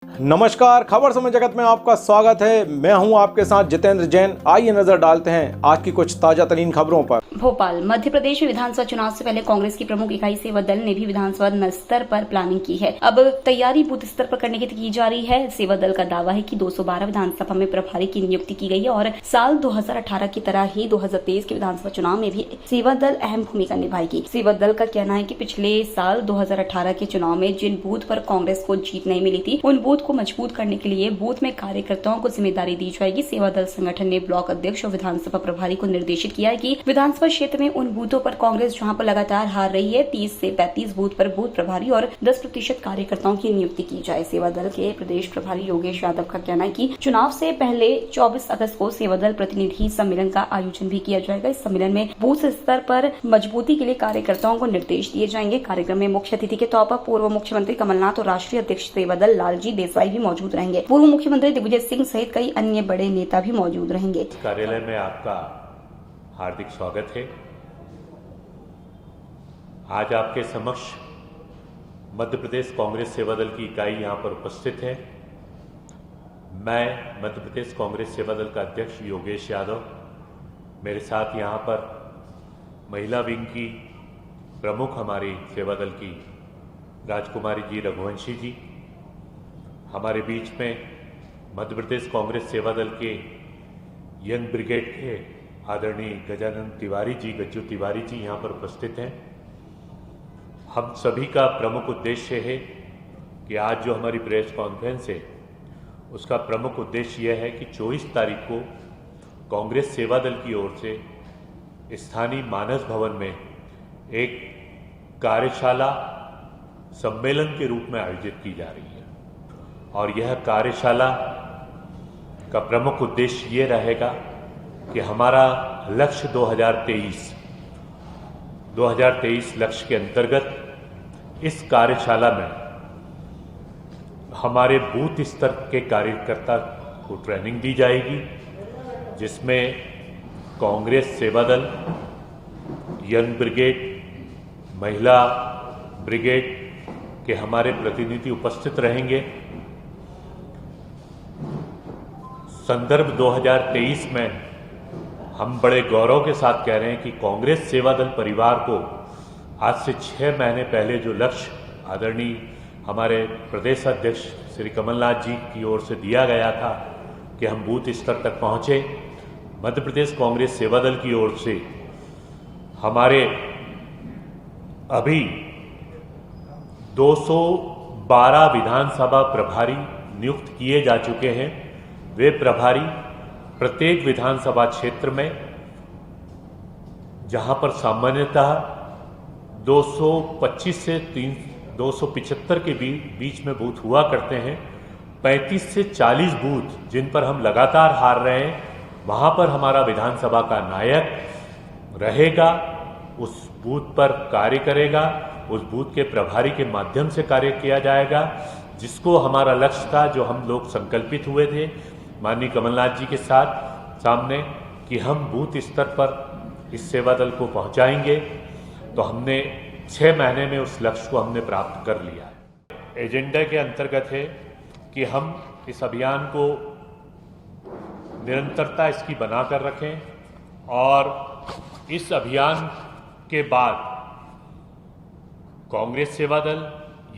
नमस्कार, खबर समय जगत में आपका स्वागत है। मैं हूं आपके साथ जितेंद्र जैन। आइए नजर डालते हैं आज की कुछ ताजा तरीन खबरों पर। भोपाल मध्य प्रदेश में विधानसभा चुनाव से पहले कांग्रेस की प्रमुख इकाई सेवा दल ने भी विधानसभा स्तर पर प्लानिंग की है। अब तैयारी बूथ स्तर पर करने की जा रही है। सेवा दल का दावा है कि 212 विधानसभा में प्रभारी की नियुक्ति की गई है और साल 2018 की तरह ही 2023 के विधानसभा चुनाव में भी सेवा दल अहम भूमिका निभाएगी। सेवा दल का कहना है कि पिछले साल 2018 के चुनाव में जिन बूथ पर कांग्रेस को जीत नहीं मिली थी, उन बूथ को मजबूत करने के लिए बूथ में कार्यकर्ताओं को जिम्मेदारी दी जाएगी। सेवा दल संगठन ने ब्लॉक अध्यक्ष और विधानसभा प्रभारी को निर्देशित किया है कि विधानसभा क्षेत्र में उन बूथों पर कांग्रेस जहां पर लगातार हार रही है, 30 से 35 बूथ पर बूथ प्रभारी और 10% कार्यकर्ताओं की नियुक्ति की जाए। सेवा दल के प्रदेश प्रभारी योगेश यादव का कहना है कि चुनाव से पहले 24 अगस्त को सेवा दल प्रतिनिधि सम्मेलन का आयोजन भी किया जाएगा। इस सम्मेलन में बूथ स्तर पर मजबूती के लिए कार्यकर्ताओं को निर्देश दिए जाएंगे। कार्यक्रम में मुख्य अतिथि के तौर पर पूर्व मुख्यमंत्री कमलनाथ और राष्ट्रीय अध्यक्ष सेवा दल लालजी देसाई भी मौजूद रहेंगे। पूर्व मुख्यमंत्री दिग्विजय सिंह सहित कई अन्य बड़े नेता भी मौजूद रहेंगे। कार्यालय में आपका हार्दिक स्वागत है। आज आपके समक्ष मध्य प्रदेश कांग्रेस सेवा दल की इकाई यहाँ पर उपस्थित है। मैं मध्य प्रदेश कांग्रेस सेवा दल का अध्यक्ष योगेश यादव, मेरे साथ यहाँ पर महिला विंग की प्रमुख हमारी सेवा दल की राजकुमारी जी रघुवंशी जी, हमारे बीच में मध्य प्रदेश कांग्रेस सेवा दल के यंग ब्रिगेड के आदरणीय गजानन तिवारी जी, गज्जू तिवारी जी यहाँ पर उपस्थित हैं। हम सभी का प्रमुख उद्देश्य है कि आज जो हमारी प्रेस कॉन्फ्रेंस है उसका प्रमुख उद्देश्य यह है कि 24 तारीख को कांग्रेस सेवा दल की ओर से स्थानीय मानस भवन में एक कार्यशाला सम्मेलन के रूप में आयोजित की जा रही है और यह कार्यशाला का प्रमुख उद्देश्य ये रहेगा कि हमारा लक्ष्य 2023 लक्ष्य के अंतर्गत इस कार्यशाला में हमारे बूथ स्तर के कार्यकर्ता को ट्रेनिंग दी जाएगी, जिसमें कांग्रेस सेवा दल, यंग ब्रिगेड, महिला ब्रिगेड के हमारे प्रतिनिधि उपस्थित रहेंगे। संदर्भ 2023 में हम बड़े गौरव के साथ कह रहे हैं कि कांग्रेस सेवा दल परिवार को आज से 6 महीने पहले जो लक्ष्य आदरणीय हमारे प्रदेश अध्यक्ष श्री कमलनाथ जी की ओर से दिया गया था कि हम बूथ स्तर तक पहुंचे, मध्य प्रदेश कांग्रेस सेवा दल की ओर से हमारे अभी 212 विधानसभा प्रभारी नियुक्त किए जा चुके हैं। वे प्रभारी प्रत्येक विधानसभा क्षेत्र में, जहां पर सामान्यतः 225 से 275 के बीच में बूथ हुआ करते हैं, 35 से 40 बूथ जिन पर हम लगातार हार रहे हैं, वहां पर हमारा विधानसभा का नायक रहेगा, उस बूथ पर कार्य करेगा, उस बूथ के प्रभारी के माध्यम से कार्य किया जाएगा, जिसको हमारा लक्ष्य था, जो हम लोग संकल्पित हुए थे माननीय कमलनाथ जी के साथ सामने कि हम बूथ स्तर पर इस सेवा दल को पहुंचाएंगे। तो हमने 6 महीने में उस लक्ष्य को हमने प्राप्त कर लिया है। एजेंडा के अंतर्गत है कि हम इस अभियान को निरंतरता इसकी बनाकर रखें और इस अभियान के बाद कांग्रेस सेवा दल,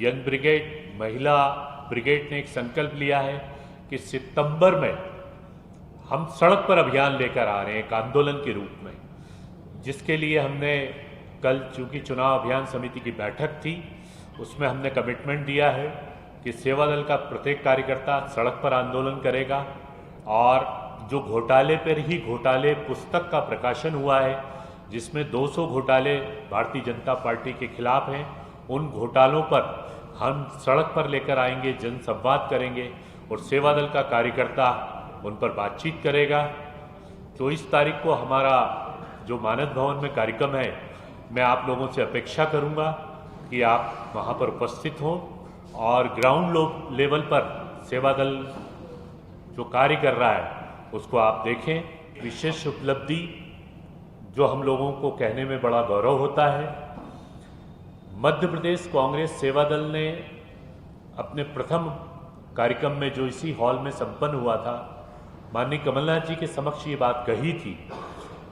यंग ब्रिगेड, महिला ब्रिगेड ने एक संकल्प लिया है कि सितंबर में हम सड़क पर अभियान लेकर आ रहे हैं एक आंदोलन के रूप में, जिसके लिए हमने कल चूंकि चुनाव अभियान समिति की बैठक थी, उसमें हमने कमिटमेंट दिया है कि सेवा दल का प्रत्येक कार्यकर्ता सड़क पर आंदोलन करेगा और जो घोटाले पर ही घोटाले पुस्तक का प्रकाशन हुआ है, जिसमें 200 घोटाले भारतीय जनता पार्टी के खिलाफ हैं, उन घोटालों पर हम सड़क पर लेकर आएंगे, जनसंवाद करेंगे और सेवा दल का कार्यकर्ता उन पर बातचीत करेगा। 24 तारीख को हमारा जो मानस भवन में कार्यक्रम है, मैं आप लोगों से अपेक्षा करूंगा कि आप वहां पर उपस्थित हों और ग्राउंड लेवल पर सेवा दल जो कार्य कर रहा है उसको आप देखें। विशेष उपलब्धि जो हम लोगों को कहने में बड़ा गौरव होता है, मध्य प्रदेश कांग्रेस सेवा दल ने अपने प्रथम कार्यक्रम में जो इसी हॉल में संपन्न हुआ था, माननीय कमलनाथ जी के समक्ष ये बात कही थी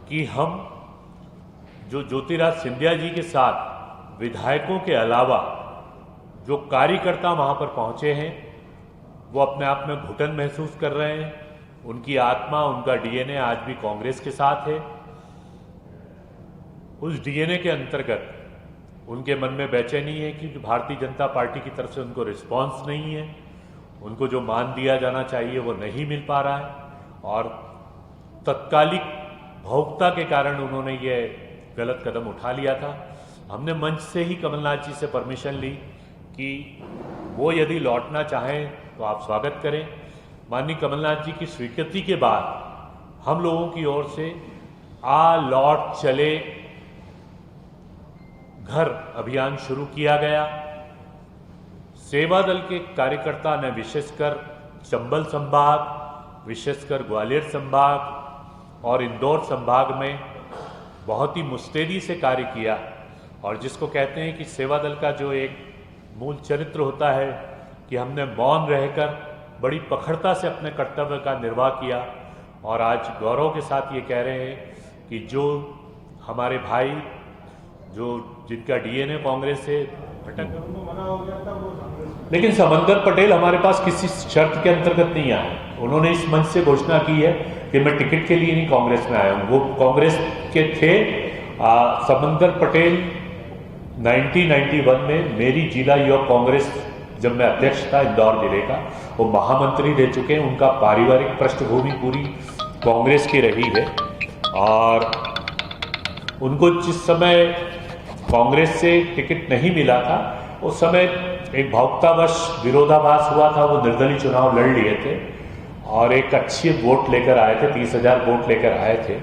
कि हम जो ज्योतिराज सिंधिया जी के साथ विधायकों के अलावा जो कार्यकर्ता वहां पर पहुंचे हैं, वो अपने आप में घुटन महसूस कर रहे हैं। उनकी आत्मा, उनका डीएनए आज भी कांग्रेस के साथ है। उस डीएनए के अंतर्गत उनके मन में बेचैनी है कि भारतीय जनता पार्टी की तरफ से उनको रिस्पांस नहीं है, उनको जो मान दिया जाना चाहिए वो नहीं मिल पा रहा है, और तत्कालिक भावुकता के कारण उन्होंने ये गलत कदम उठा लिया था। हमने मंच से ही कमलनाथ जी से परमिशन ली कि वो यदि लौटना चाहें तो आप स्वागत करें। माननीय कमलनाथ जी की स्वीकृति के बाद हम लोगों की ओर से लौट चले घर अभियान शुरू किया गया। सेवा दल के कार्यकर्ता ने विशेषकर चंबल संभाग, विशेषकर ग्वालियर संभाग और इंदौर संभाग में बहुत ही मुस्तैदी से कार्य किया, और जिसको कहते हैं कि सेवा दल का जो एक मूल चरित्र होता है कि हमने मौन रहकर बड़ी पखड़ता से अपने कर्तव्य का निर्वाह किया। और आज गौरव के साथ ये कह रहे हैं कि जो हमारे भाई जिनका डीएनए कांग्रेस से भटक, लेकिन समंदर पटेल हमारे पास किसी शर्त के अंतर्गत नहीं आए। उन्होंने इस मंच से घोषणा की है कि मैं टिकट के लिए नहीं कांग्रेस में आया हूं। वो कांग्रेस के थे। समंदर पटेल 1991 में मेरी जिला युवा कांग्रेस, जब मैं अध्यक्ष था इंदौर जिले का, वो महामंत्री रह चुके हैं। उनका पारिवारिक पृष्ठभूमि पूरी कांग्रेस की रही है, और उनको जिस समय कांग्रेस से टिकट नहीं मिला था, उस समय एक भावुकतावश विरोधाभास हुआ था। वो निर्दलीय चुनाव लड़ लिए थे और एक अच्छी वोट लेकर आए थे, 30,000 वोट लेकर आए थे।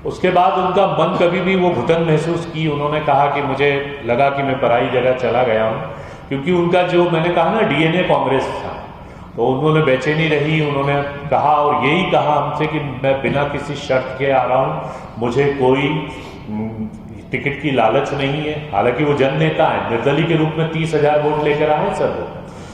उसके बाद उनका मन कभी भी वो घुटन महसूस की। उन्होंने कहा कि मुझे लगा कि मैं पराई जगह चला गया हूँ, क्योंकि उनका जो मैंने कहा ना डीएनए कांग्रेस था, तो उन्होंने बेचैनी रही। उन्होंने कहा और यही कहा हमसे कि मैं बिना किसी शर्त के आ रहा हूँ, मुझे कोई टिकट की लालच नहीं है। हालांकि वो जन नेता है, निर्दलीय के रूप में 30,000 वोट लेकर आए सर वो,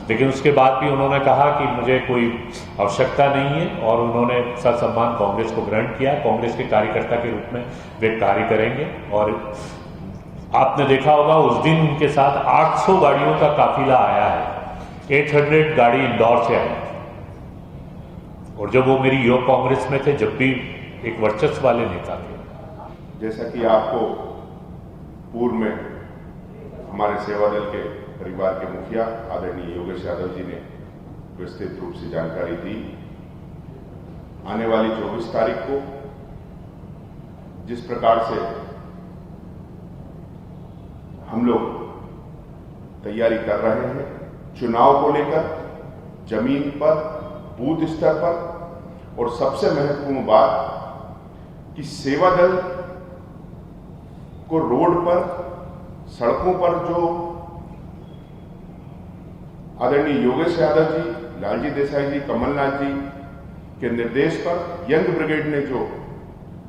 लेकिन उसके बाद भी उन्होंने कहा कि मुझे कोई आवश्यकता नहीं है, और उन्होंने ससम्मान कांग्रेस को ग्रहण किया। कांग्रेस के कार्यकर्ता के रूप में वे कार्य करेंगे। और आपने देखा होगा उस दिन उनके साथ 800 गाड़ियों का काफिला आया है। 800 गाड़ी इंदौर से आई, और जब वो मेरी युवा कांग्रेस में थे, जब भी एक वर्चस्व वाले नेता थे। जैसा कि आपको पूर्व में हमारे सेवा दल के परिवार के मुखिया आदरणीय योगेश यादव जी ने विस्तृत रूप से जानकारी दी, आने वाली 24 तारीख को जिस प्रकार से हम लोग तैयारी कर रहे हैं चुनाव को लेकर, जमीन पर, बूथ स्तर पर, और सबसे महत्वपूर्ण बात कि सेवा दल को रोड पर, सड़कों पर जो आदरणीय योगेश यादव जी, लालजी देसाई जी, कमलनाथ जी के निर्देश पर यंग ब्रिगेड ने जो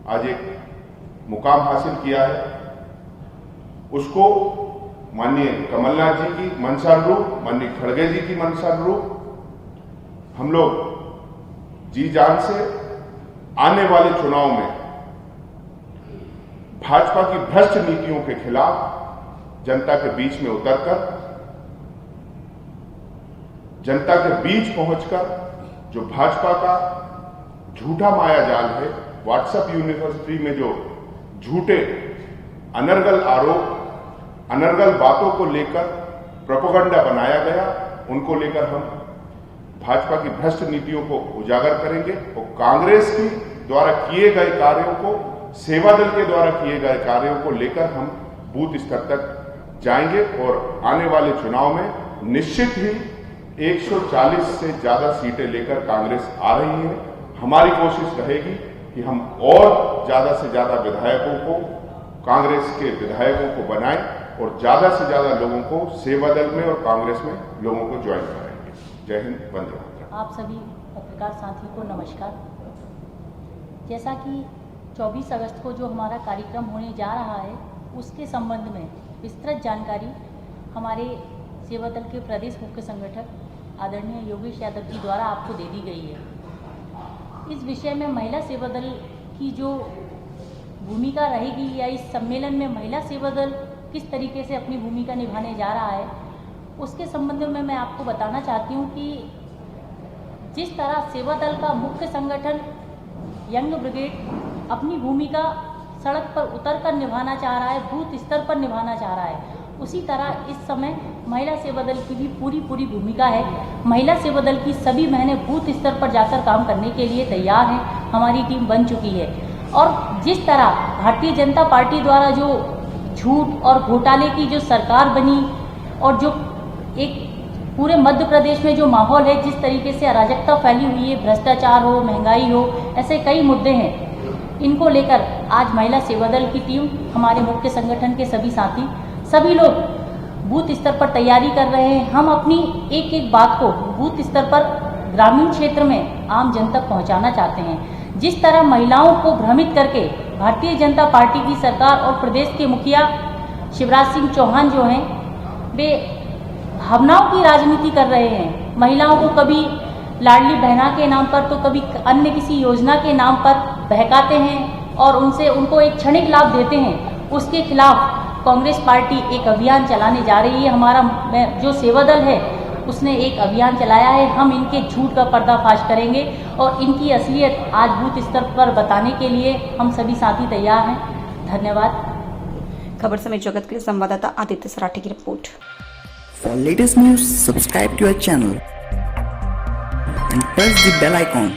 आज एक मुकाम हासिल किया है, उसको माननीय कमलनाथ जी की मंशानुरूप, माननीय खड़गे जी की मंशानुरूप हम लोग जी जान से आने वाले चुनाव में भाजपा की भ्रष्ट नीतियों के खिलाफ जनता के बीच में उतरकर, जनता के बीच पहुंचकर जो भाजपा का झूठा माया जाल है, व्हाट्सएप यूनिवर्सिटी में जो झूठे अनर्गल आरोप, अनर्गल बातों को लेकर प्रोपेगेंडा बनाया गया, उनको लेकर हम भाजपा की भ्रष्ट नीतियों को उजागर करेंगे और कांग्रेस की द्वारा किए गए कार्यों को, सेवा दल के द्वारा किए गए कार्यों को लेकर हम बूथ स्तर तक जाएंगे। और आने वाले चुनाव में निश्चित ही 140 से ज्यादा सीटें लेकर कांग्रेस आ रही है। हमारी कोशिश रहेगी कि हम और ज्यादा से ज्यादा विधायकों को, कांग्रेस के विधायकों को बनाएं और ज्यादा से ज्यादा लोगों को सेवा दल में और कांग्रेस में लोगों को ज्वाइन कराएंगे। जय हिंद, वंदे मातरम। आप सभी पत्रकार साथियों को नमस्कार। जैसा कि 24 अगस्त को जो हमारा कार्यक्रम होने जा रहा है, उसके संबंध में विस्तृत जानकारी हमारे सेवा दल के प्रदेश मुख्य संगठक आदरणीय योगेश यादव जी द्वारा आपको दे दी गई है। इस विषय में महिला सेवा दल की जो भूमिका रहेगी या इस सम्मेलन में महिला सेवा दल किस तरीके से अपनी भूमिका निभाने जा रहा है, उसके संबंध में मैं आपको बताना चाहती हूँ कि जिस तरह सेवा दल का मुख्य संगठन यंग ब्रिगेड अपनी भूमिका सड़क पर उतरकर निभाना चाह रहा है, बूथ स्तर पर निभाना चाह रहा है, उसी तरह इस समय महिला सेवा दल की भी पूरी भूमिका है। महिला सेवा दल की सभी बहनें बूथ स्तर पर जाकर काम करने के लिए तैयार हैं। हमारी टीम बन चुकी है और जिस तरह भारतीय जनता पार्टी द्वारा जो झूठ और घोटाले की जो सरकार बनी और जो एक पूरे मध्य प्रदेश में जो माहौल है, जिस तरीके से अराजकता फैली हुई है, भ्रष्टाचार हो, महंगाई हो, ऐसे कई मुद्दे हैं। इनको लेकर आज महिला सेवा दल की टीम, हमारे मुख्य संगठन के सभी साथी, सभी लोग बूथ स्तर पर तैयारी कर रहे हैं। हम अपनी एक एक बात को बूथ स्तर पर ग्रामीण क्षेत्र में आम जन तक पहुंचाना चाहते हैं। जिस तरह महिलाओं को भ्रमित करके भारतीय जनता पार्टी की सरकार और प्रदेश के मुखिया शिवराज सिंह चौहान जो हैं, वे भावनाओं की राजनीति कर रहे हैं। महिलाओं को कभी लाडली बहना के नाम पर तो कभी अन्य किसी योजना के नाम पर बहकाते हैं और उनको एक क्षणिक लाभ देते हैं। उसके खिलाफ कांग्रेस पार्टी एक अभियान चलाने जा रही है। हमारा जो सेवा दल है उसने एक अभियान चलाया है। हम इनके झूठ का पर्दाफाश करेंगे और इनकी असलियत आज बूथ स्तर पर बताने के लिए हम सभी साथी तैयार हैं। धन्यवाद। खबर समय जगत के लिए संवाददाता आदित्य सराठी की report. For latest news, subscribe to our channel and press the bell icon.